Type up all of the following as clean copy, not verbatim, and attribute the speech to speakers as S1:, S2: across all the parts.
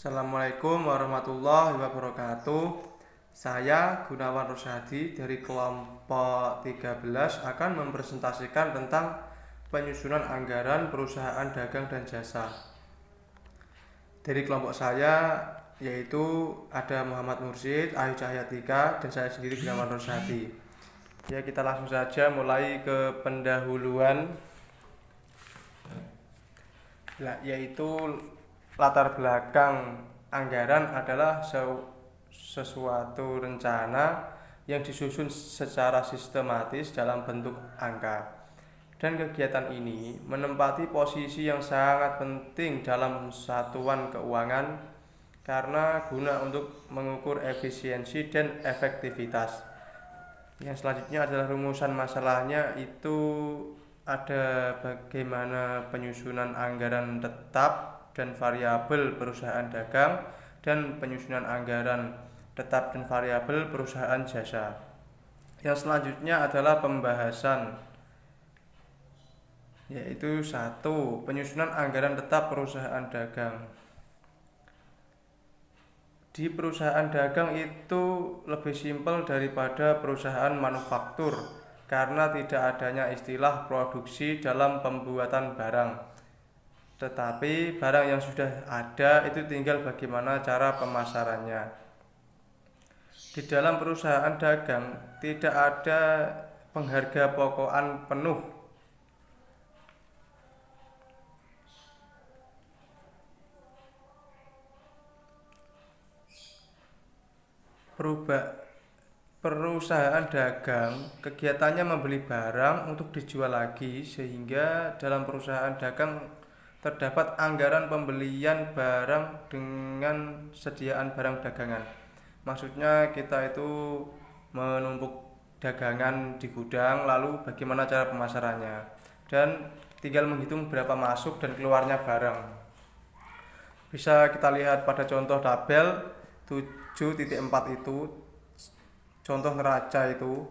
S1: Assalamualaikum warahmatullahi wabarakatuh. Saya Gunawan Rosyadi dari kelompok 13 akan mempresentasikan tentang penyusunan anggaran perusahaan dagang dan jasa. Dari kelompok saya yaitu ada Muhammad Mursyid, Ayu Cahyatika, dan saya sendiri Gunawan Rosyadi. Ya, kita langsung saja mulai ke pendahuluan, yaitu latar belakang anggaran adalah sesuatu rencana yang disusun secara sistematis dalam bentuk angka. Dan kegiatan ini menempati posisi yang sangat penting dalam satuan keuangan karena guna untuk mengukur efisiensi dan efektivitas. Yang selanjutnya adalah rumusan masalahnya, itu ada bagaimana penyusunan anggaran tetap dan variabel perusahaan dagang dan penyusunan anggaran tetap dan variabel perusahaan jasa. Yang selanjutnya adalah pembahasan, yaitu 1. Penyusunan anggaran tetap perusahaan dagang. Di perusahaan dagang itu lebih simpel daripada perusahaan manufaktur karena tidak adanya istilah produksi dalam pembuatan barang. Tetapi barang yang sudah ada itu tinggal bagaimana cara pemasarannya. Di dalam perusahaan dagang tidak ada pengharga pokokan penuh. Perusahaan dagang kegiatannya membeli barang untuk dijual lagi, sehingga dalam perusahaan dagang terdapat anggaran pembelian barang dengan sediaan barang dagangan. Maksudnya kita itu menumpuk dagangan di gudang, lalu bagaimana cara pemasarannya, dan tinggal menghitung berapa masuk dan keluarnya barang. Bisa kita lihat pada contoh tabel 7.4 itu, contoh neraca itu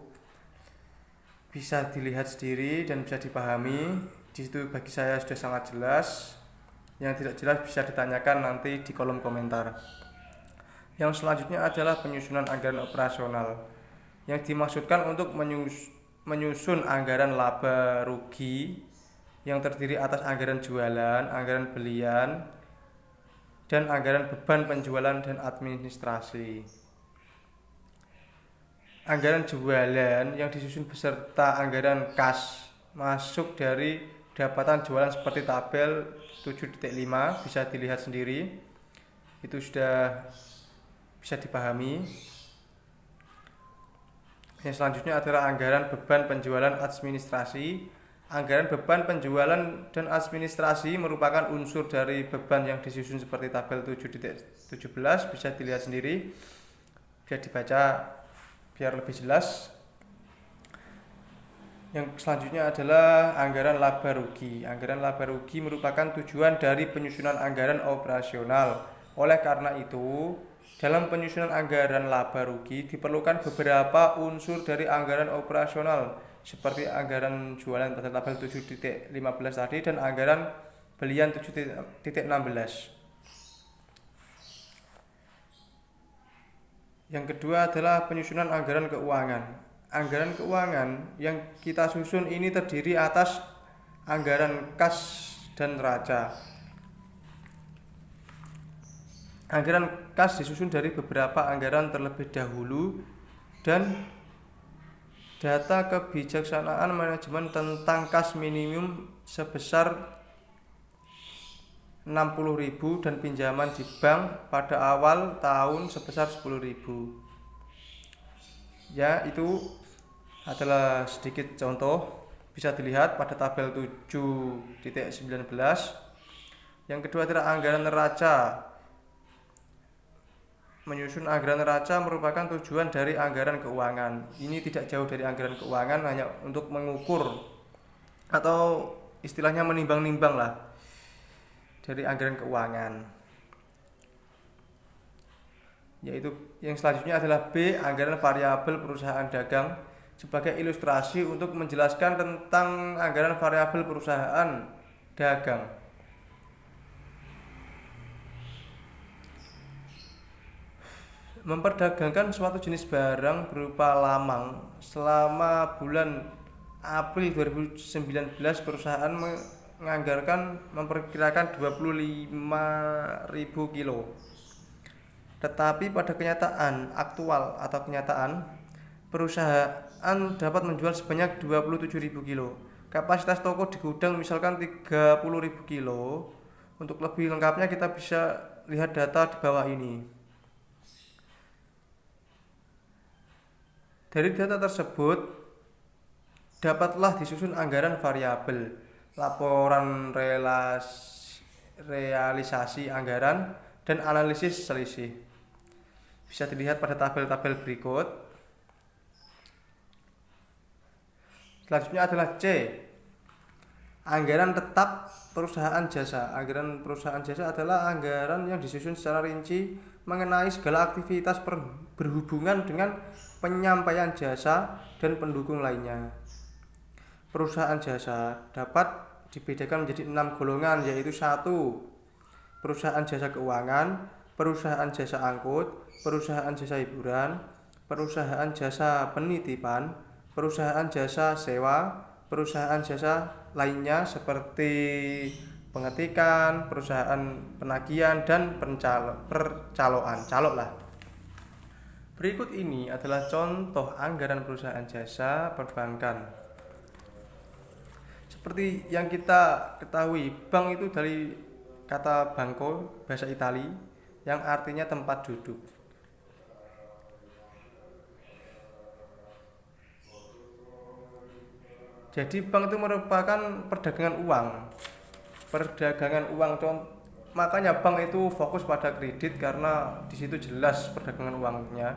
S1: bisa dilihat sendiri dan bisa dipahami. Di situ bagi saya sudah sangat jelas. Yang tidak jelas bisa ditanyakan nanti di kolom komentar. Yang selanjutnya adalah penyusunan anggaran operasional, yang dimaksudkan untuk menyusun anggaran laba rugi yang terdiri atas anggaran jualan, anggaran belian, dan anggaran beban penjualan dan administrasi. Anggaran jualan yang disusun beserta anggaran kas masuk dari pendapatan jualan seperti tabel 7.5 bisa dilihat sendiri. Itu sudah bisa dipahami. Yang selanjutnya adalah anggaran beban penjualan administrasi. Anggaran beban penjualan dan administrasi merupakan unsur dari beban yang disusun seperti tabel 7.17 bisa dilihat sendiri. Bisa dibaca biar lebih jelas. Yang selanjutnya adalah anggaran laba rugi. Anggaran laba rugi merupakan tujuan dari penyusunan anggaran operasional. Oleh karena itu, dalam penyusunan anggaran laba rugi diperlukan beberapa unsur dari anggaran operasional seperti anggaran jualan pada tabel 7.15 tadi dan anggaran belian 7.16. Yang kedua adalah penyusunan anggaran keuangan. Anggaran keuangan yang kita susun ini terdiri atas anggaran kas dan neraca. Anggaran kas disusun dari beberapa anggaran terlebih dahulu dan data kebijaksanaan manajemen tentang kas minimum sebesar 60.000 dan pinjaman di bank pada awal tahun sebesar 10.000. Ya, itu adalah sedikit contoh, bisa dilihat pada tabel 7.19. Yang kedua adalah anggaran neraca. Menyusun anggaran neraca merupakan tujuan dari anggaran keuangan. Ini tidak jauh dari anggaran keuangan, hanya untuk mengukur atau istilahnya menimbang-nimbang lah dari anggaran keuangan. Yaitu yang selanjutnya adalah B, anggaran variabel perusahaan dagang, sebagai ilustrasi untuk menjelaskan tentang anggaran variabel perusahaan dagang. Memperdagangkan suatu jenis barang berupa lamang selama bulan April 2019 perusahaan memperkirakan 25.000 kilo. Tetapi pada kenyataan aktual atau kenyataan perusahaan dapat menjual sebanyak 27.000 kilo. Kapasitas toko di gudang misalkan 30.000 kilo. Untuk lebih lengkapnya kita bisa lihat data di bawah ini. Dari data tersebut dapatlah disusun anggaran variabel, laporan realisasi anggaran, dan analisis selisih. Bisa dilihat pada tabel-tabel berikut. Selanjutnya adalah C. Anggaran tetap perusahaan jasa. Anggaran perusahaan jasa adalah anggaran yang disusun secara rinci mengenai segala aktivitas berhubungan dengan penyampaian jasa dan pendukung lainnya. Perusahaan jasa dapat dibedakan menjadi 6 golongan, yaitu 1. Perusahaan jasa keuangan, perusahaan jasa angkut, perusahaan jasa hiburan, perusahaan jasa penitipan, perusahaan jasa sewa, perusahaan jasa lainnya seperti pengetikan, perusahaan penagihan, dan percaloan. Berikut ini adalah contoh anggaran perusahaan jasa perbankan. Seperti yang kita ketahui, bank itu dari kata banco, bahasa Itali, yang artinya tempat duduk. Jadi bank itu merupakan perdagangan uang. Makanya bank itu fokus pada kredit karena di situ jelas perdagangan uangnya.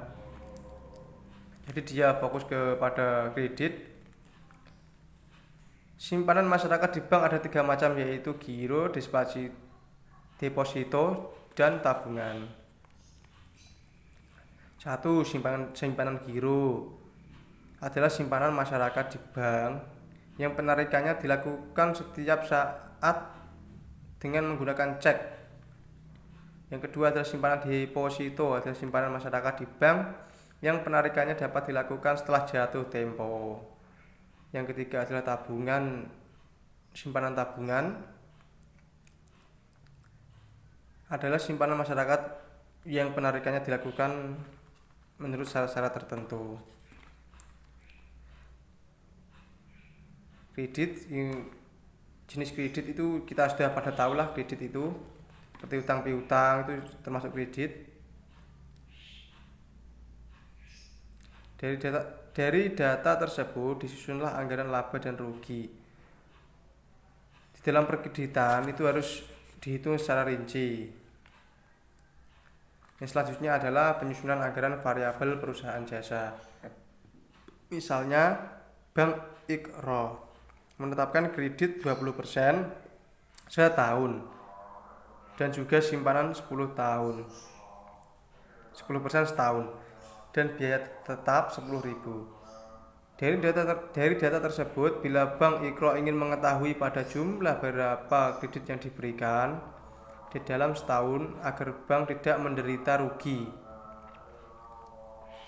S1: Jadi dia fokus kepada kredit. Simpanan masyarakat di bank ada 3 macam, yaitu giro, deposito, dan tabungan. 1. Simpanan giro adalah simpanan masyarakat di bank yang penarikannya dilakukan setiap saat dengan menggunakan cek. Yang kedua adalah simpanan deposito, adalah simpanan masyarakat di bank yang penarikannya dapat dilakukan setelah jatuh tempo. Yang ketiga adalah tabungan, simpanan tabungan adalah simpanan masyarakat yang penarikannya dilakukan menurut syarat-syarat tertentu. Kredit, jenis kredit itu kita sudah pada tahu lah, kredit itu seperti utang piutang itu termasuk kredit. Dari data tersebut disusunlah anggaran laba dan rugi. Di dalam perkreditan itu harus dihitung secara rinci. Yang selanjutnya adalah penyusunan anggaran variabel perusahaan jasa. Misalnya Bank Iqra menetapkan kredit 20% setahun dan juga simpanan 10 tahun 10% setahun dan biaya tetap 10.000. Dari data tersebut, bila Bank Iqra ingin mengetahui pada jumlah berapa kredit yang diberikan di dalam setahun agar bank tidak menderita rugi,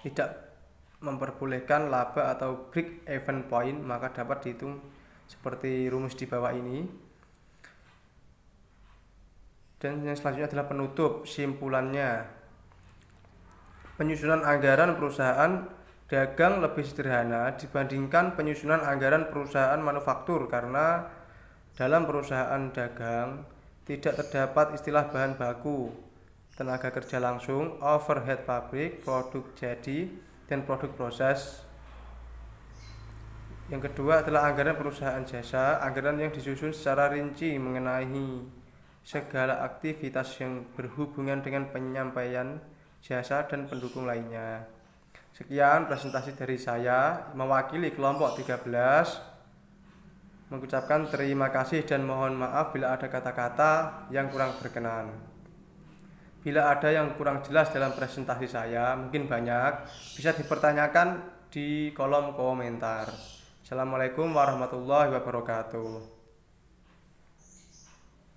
S1: tidak memperbolehkan laba atau break even point, maka dapat dihitung seperti rumus di bawah ini. Dan yang selanjutnya adalah penutup. Simpulannya, penyusunan anggaran perusahaan dagang lebih sederhana dibandingkan penyusunan anggaran perusahaan manufaktur karena dalam perusahaan dagang tidak terdapat istilah bahan baku, tenaga kerja langsung, overhead pabrik, produk jadi, dan produk proses. Yang kedua adalah anggaran perusahaan jasa, anggaran yang disusun secara rinci mengenai segala aktivitas yang berhubungan dengan penyampaian jasa dan pendukung lainnya. Sekian presentasi dari saya mewakili kelompok 13. Mengucapkan terima kasih dan mohon maaf bila ada kata-kata yang kurang berkenan. Bila ada yang kurang jelas dalam presentasi saya, mungkin banyak, bisa dipertanyakan di kolom komentar. Assalamualaikum warahmatullahi wabarakatuh.